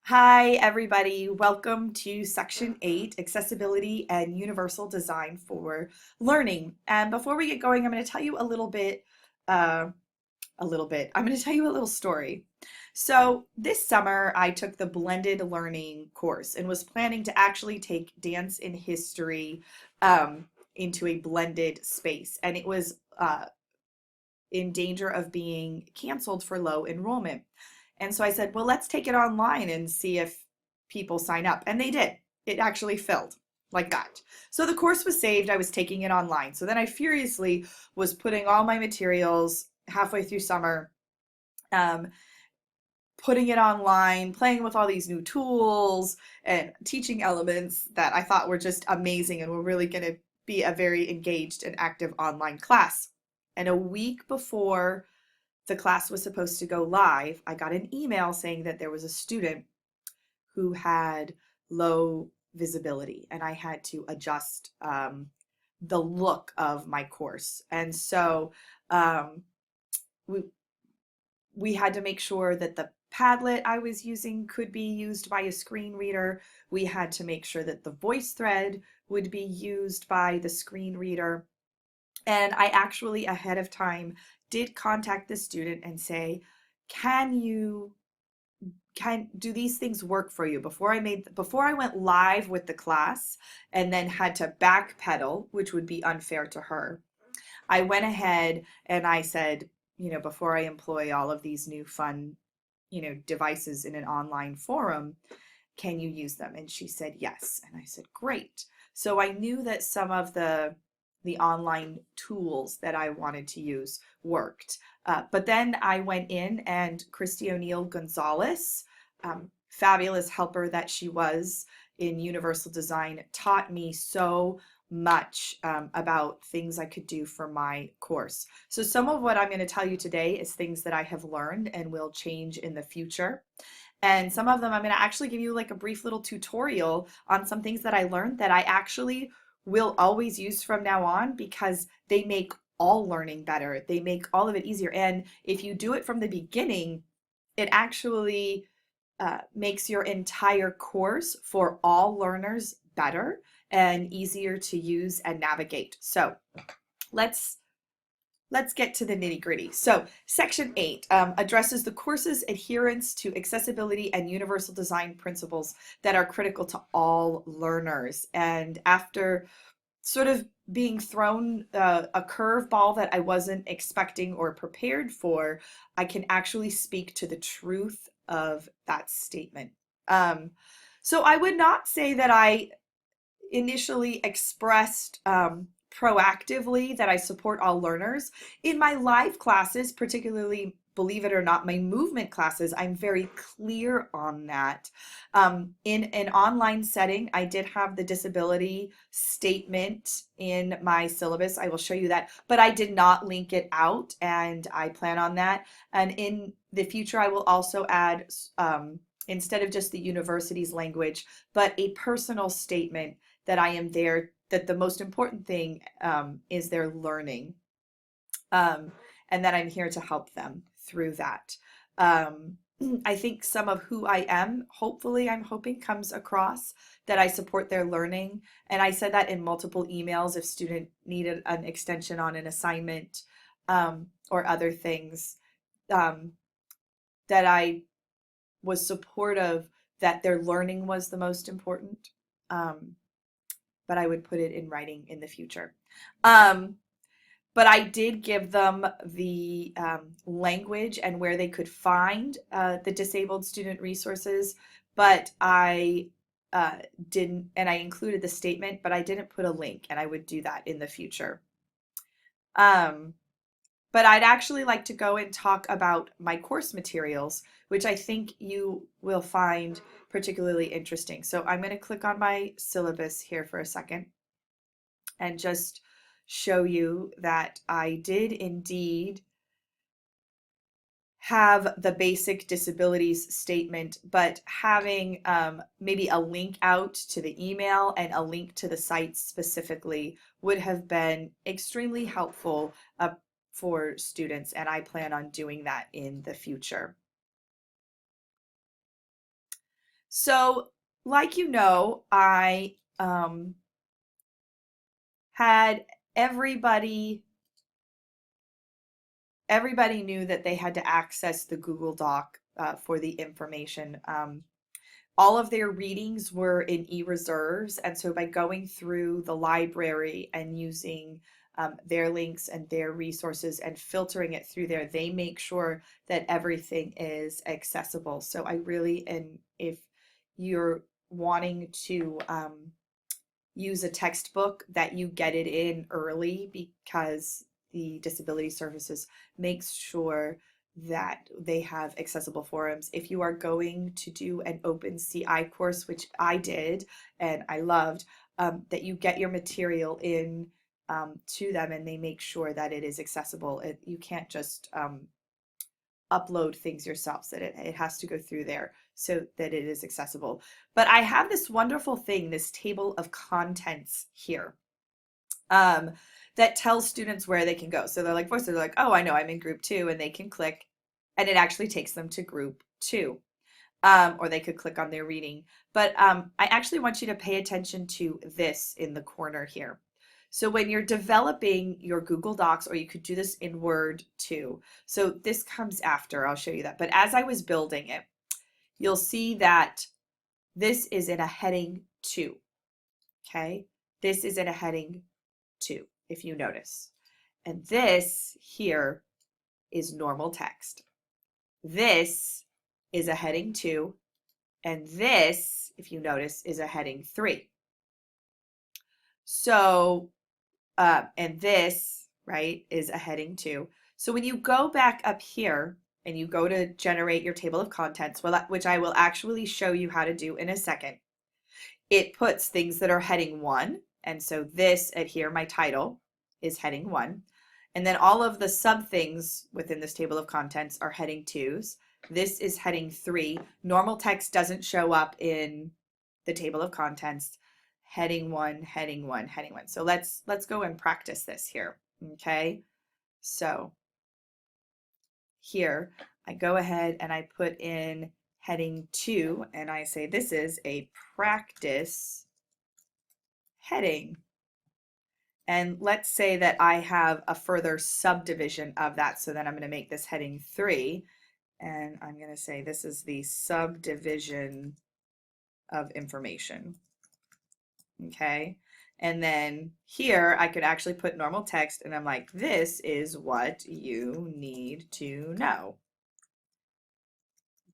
Hi, everybody. Welcome to Section 8, Accessibility and Universal Design for Learning. And before we get going, I'm going to tell you uh, I'm going to tell you a little story. So this summer, I took the blended learning course and was planning to actually take dance and history into a blended space. And it was in danger of being canceled for low enrollment. And so I said, well, let's take it online and see if people sign up. And they did. It actually filled like that. So the course was saved. I was taking it online. So then I furiously was putting all my materials halfway through summer, um, putting it online, playing with all these new tools and teaching elements that I thought were just amazing and were really going to be a very engaged and active online class. And a week before the class was supposed to go live, I got an email saying that there was a student who had low visibility and I had to adjust the look of my course. And so um, we, we had to make sure that the Padlet I was using could be used by a screen reader. We had to make sure that the voice thread would be used by the screen reader. And I actually ahead of time did contact the student and say, can you can do these things work for you? Before I went live with the class and then had to backpedal, which would be unfair to her, I went ahead and I said, before I employ all of these new fun, devices in an online forum, can you use them? And she said yes. And I said, great. So I knew that some of the online tools that I wanted to use worked. But then I went in and Christy O'Neill Gonzalez, fabulous helper that she was in Universal Design, taught me so much about things I could do for my course. So some of what I'm going to tell you today is things that I have learned and will change in the future. And some of them I'm going to actually give you like a brief little tutorial on some things that I learned that I actually will always use from now on because they make all learning better. They make all of it easier. And if you do it from the beginning, it actually makes your entire course for all learners better and easier to use and navigate. So let's get to the nitty gritty. So Section 8 addresses the course's adherence to accessibility and universal design principles that are critical to all learners. And after sort of being thrown a curveball that I wasn't expecting or prepared for, I can actually speak to the truth of that statement. So I would not say that I initially expressed proactively that I support all learners. In my live classes, particularly, believe it or not, my movement classes, I'm very clear on that. In an online setting, I did have the disability statement in my syllabus. I will show you that, but I did not link it out, and I plan on that. And in the future, I will also add, instead of just the university's language, but a personal statement that I am there, that the most important thing is their learning, um, and that I'm here to help them through that. Um, I think some of who I am, hopefully, I'm hoping comes across that I support their learning. And I said that in multiple emails if student needed an extension on an assignment or other things, um, that I was supportive that their learning was the most important. Um, but I would put it in writing in the future. Um, but I did give them the language and where they could find the disabled student resources, but I didn't, and I included the statement, but I didn't put a link, and I would do that in the future. Um, but I'd actually like to go and talk about my course materials, which I think you will find particularly interesting. So I'm going to click on my syllabus here for a second and just show you that I did indeed have the basic disabilities statement, but having maybe a link out to the email and a link to the site specifically would have been extremely helpful for students, and I plan on doing that in the future. So, like you know, I had everybody everybody knew that they had to access the Google Doc for the information. All of their readings were in e-reserves, and so by going through the library and using their links and their resources and filtering it through there, they make sure that everything is accessible. So I really, and if you're wanting to use a textbook, that you get it in early, because the disability services makes sure that they have accessible forums. If you are going to do an open CI course, which I did and I loved, that you get your material in to them, and they make sure that it is accessible. You can't just upload things yourself, that it has to go through there so that it is accessible. But I have this wonderful thing, this table of contents here, um, that tells students where they can go. So they're like, they're like, oh, I know I'm in group 2, and they can click, and it actually takes them to group 2. Or they could click on their reading. But I actually want you to pay attention to this in the corner here. So when you're developing your Google Docs, or you could do this in Word too. So this comes after, I'll show you that. But as I was building it, you'll see that this is in a heading 2, okay? This is in a heading 2, if you notice. And this here is normal text. This is a heading 2, and this, if you notice, is a heading 3. So, and this, right, is a heading 2. So when you go back up here and you go to generate your table of contents, which I will actually show you how to do in a second, it puts things that are heading 1. And so this at here, my title, is heading 1. And then all of the sub things within this table of contents are heading 2s. This is heading 3. Normal text doesn't show up in the table of contents. Heading 1, heading 1, heading 1. So let's go and practice this here. Okay. So here I go ahead and I put in heading 2, and I say this is a practice heading. And let's say that I have a further subdivision of that. So then I'm going to make this heading 3, and I'm going to say this is the subdivision of information. Okay. And then here I could actually put normal text, and I'm like, this is what you need to know.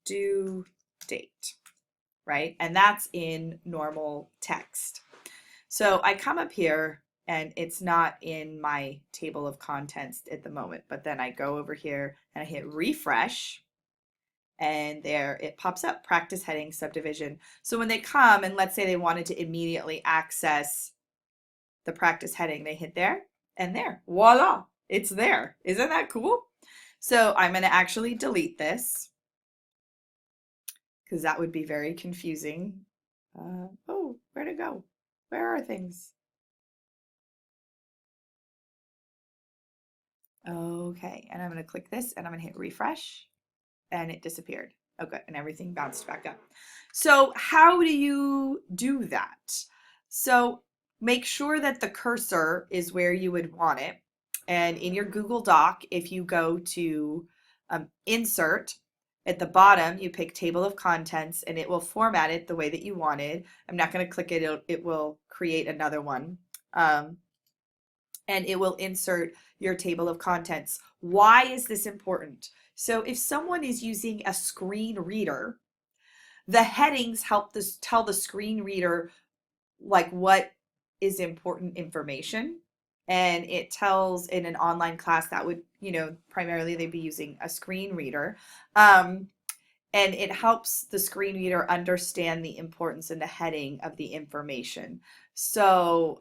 Due date, right? And that's in normal text. So I come up here, and it's not in my table of contents at the moment, but then I go over here and I hit refresh, and there it pops up, practice heading subdivision. So when they come, and let's say they wanted to immediately access the practice heading, they hit there, and there, voila, it's there. Isn't that cool? So I'm going to actually delete this, because that would be very confusing. Oh, where'd it go? Where are things? Okay, and I'm going to click this, and I'm going to hit refresh, and it disappeared. Okay, and everything bounced back up. So how do you do that? So make sure that the cursor is where you would want it. And in your Google Doc, if you go to Insert, at the bottom, you pick Table of Contents, and it will format it the way that you wanted. I'm not going to click it. It will create another one. And it will insert your table of contents. Why is this important? So if someone is using a screen reader, the headings help tell the screen reader like what is important information. And it tells in an online class that would, primarily they'd be using a screen reader. And it helps the screen reader understand the importance and the heading of the information. So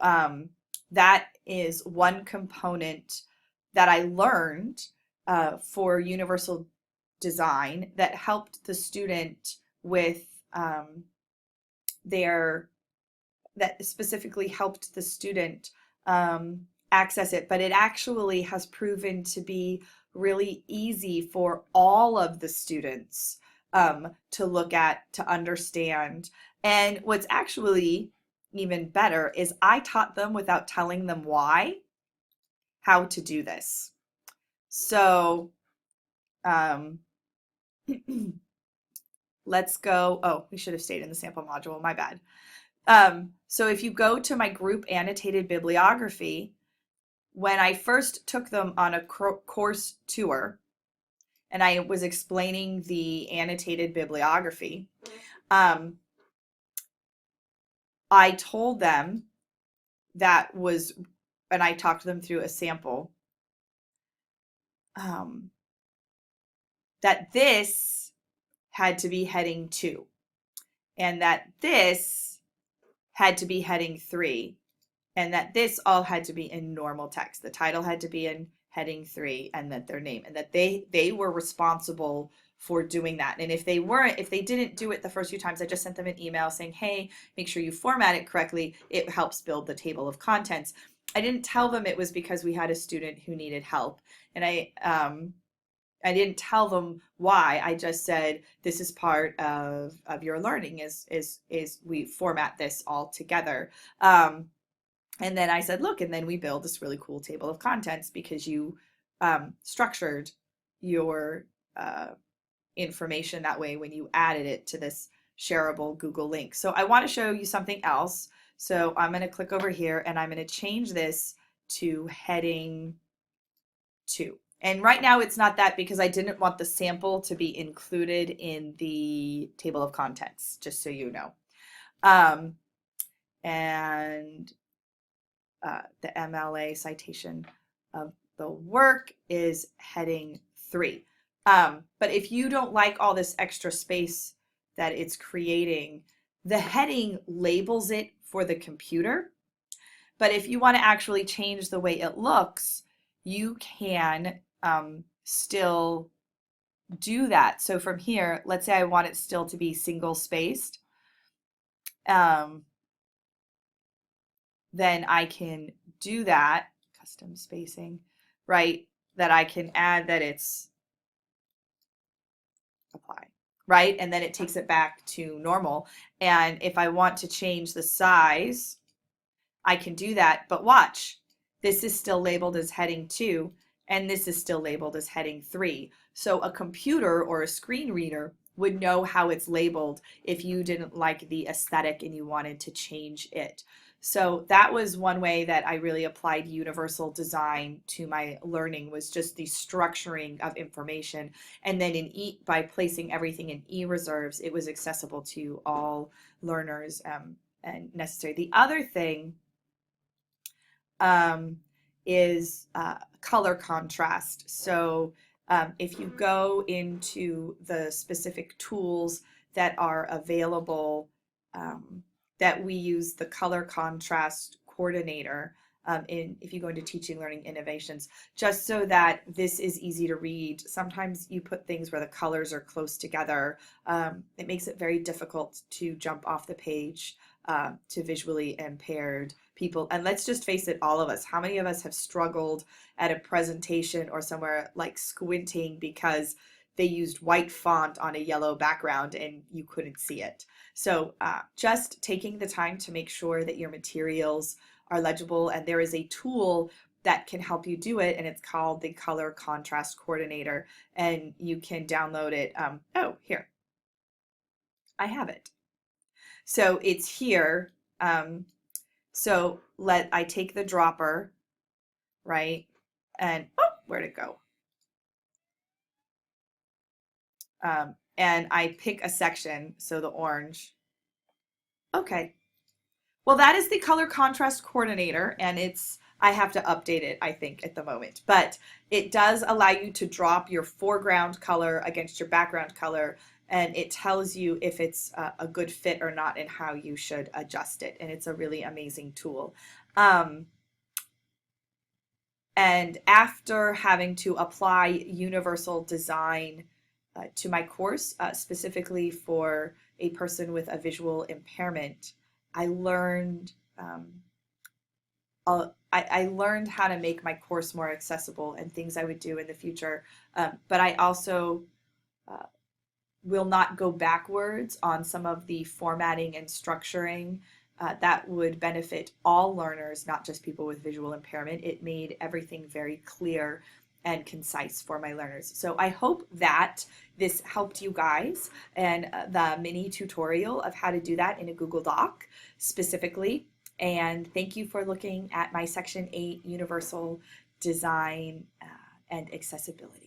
that is one component that I learned for universal design that helped the student with that specifically helped the student access it, but it actually has proven to be really easy for all of the students to look at, to understand. And what's actually even better is I taught them without telling them why, how to do this. So um, let's go. Oh, we should have stayed in the sample module. My bad. So if you go to my group annotated bibliography, when I first took them on a course tour and I was explaining the annotated bibliography, I told them that was, and I talked them through a sample, that this had to be heading 2 and that this had to be heading 3 and that this all had to be in normal text. The title had to be in heading 3 and that their name, and that they were responsible for doing that. And if they didn't do it the first few times, I just sent them an email saying, hey, make sure you format it correctly. It helps build the table of contents. I didn't tell them it was because we had a student who needed help. And I didn't tell them why. I just said this is part of your learning is we format this all together. And then I said, look, and then we build this really cool table of contents because you structured your information that way when you added it to this shareable Google link. So I want to show you something else. So I'm going to click over here and I'm going to change this to heading 2. And right now it's not that because I didn't want the sample to be included in the table of contents, just so you know. And the MLA citation of the work is heading 3. But if you don't like all this extra space that it's creating, the heading labels it for the computer. But if you want to actually change the way it looks, you can still do that. So from here, let's say I want it still to be single spaced. Then I can do that, custom spacing, right? That I can add that it's apply, right? And then it takes it back to normal. And if I want to change the size, I can do that. But watch, this is still labeled as heading 2, and this is still labeled as heading 3. So a computer or a screen reader would know how it's labeled if you didn't like the aesthetic and you wanted to change it. So that was one way that I really applied universal design to my learning, was just the structuring of information. And then by placing everything in e-reserves, it was accessible to all learners and necessary. The other thing is color contrast. So if you go into the specific tools that are available, that we use the color contrast coordinator if you go into teaching, learning, innovations, just so that this is easy to read. Sometimes you put things where the colors are close together. It makes it very difficult to jump off the page to visually impaired people. And let's just face it, all of us. How many of us have struggled at a presentation or somewhere like squinting because they used white font on a yellow background and you couldn't see it? So just taking the time to make sure that your materials are legible, and there is a tool that can help you do it, and it's called the Color Contrast Coordinator, and you can download it. Oh, here, I have it. So it's here. So I take the dropper, right, and oh, where'd it go? And I pick a section, so the orange. Okay. Well, that is the color contrast coordinator, and I have to update it, I think, at the moment. But it does allow you to drop your foreground color against your background color, and it tells you if it's a good fit or not and how you should adjust it. And it's a really amazing tool. And after having to apply universal design to my course, specifically for a person with a visual impairment, I learned I learned how to make my course more accessible and things I would do in the future. But I also will not go backwards on some of the formatting and structuring that would benefit all learners, not just people with visual impairment. It made everything very clear and concise for my learners. So I hope that this helped you guys, and the mini tutorial of how to do that in a Google Doc specifically. And thank you for looking at my Section 8 Universal Design and Accessibility.